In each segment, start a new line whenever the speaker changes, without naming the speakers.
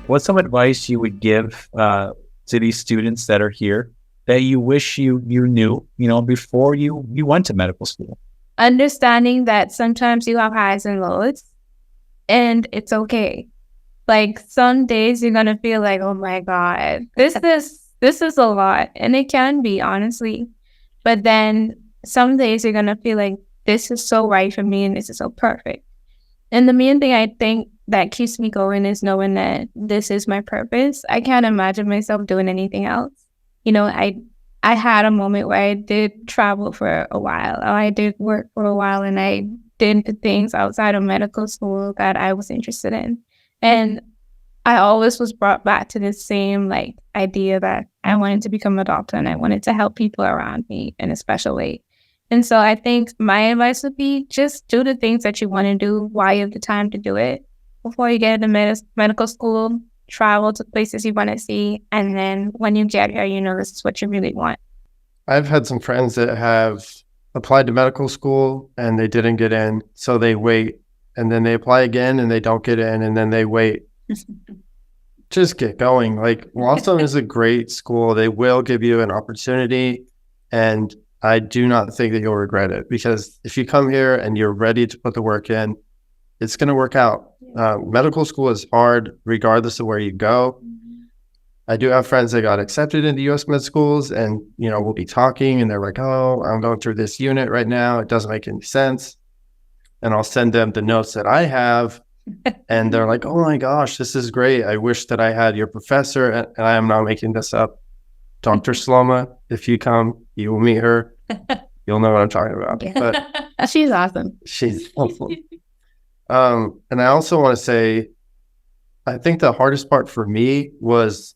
What's some advice you would give to these students that are here that you wish you knew, before you went to medical school?
Understanding that sometimes you have highs and lows, and it's okay. Like some days you're gonna feel like, oh my God, this is a lot, and it can be, honestly. But then some days you're gonna feel like this is so right for me and this is so perfect. And the main thing I think that keeps me going is knowing that this is my purpose. I can't imagine myself doing anything else. I had a moment where I did travel for a while, or I did work for a while, and I did the things outside of medical school that I was interested in. And I always was brought back to the same idea that I wanted to become a doctor and I wanted to help people around me in a special way. And so I think my advice would be just do the things that you want to do while you have the time to do it. Before you get into medical school, travel to places you want to see. And then when you get here, this is what you really want.
I've had some friends that have applied to medical school and they didn't get in. So they wait, and then they apply again and they don't get in, and then they wait. Just get going. WAUSM is a great school. They will give you an opportunity, and I do not think that you'll regret it, because if you come here and you're ready to put the work in, it's going to work out. Medical school is hard regardless of where you go. I do have friends that got accepted into U.S. med schools, and, we'll be talking and they're like, oh, I'm going through this unit right now. It doesn't make any sense. And I'll send them the notes that I have. And they're like, oh my gosh, this is great. I wish that I had your professor. And I am not making this up. Dr. Sloma, if you come, you will meet her. You'll know what I'm talking about. But
she's awesome.
She's awesome. And I also want to say, I think the hardest part for me was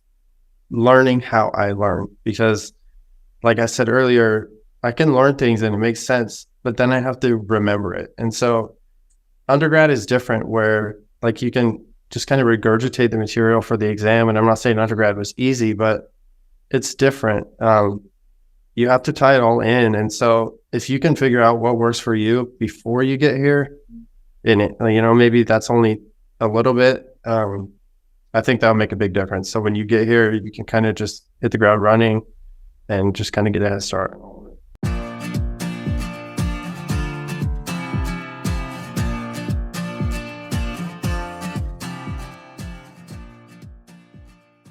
learning how I learn, because like I said earlier, I can learn things and it makes sense, but then I have to remember it. And so undergrad is different, where you can just kind of regurgitate the material for the exam. And I'm not saying undergrad was easy, but it's different. You have to tie it all in. And so if you can figure out what works for you before you get here, and maybe that's only a little bit, I think that'll make a big difference. So when you get here, you can kind of just hit the ground running and just kind of get a head start.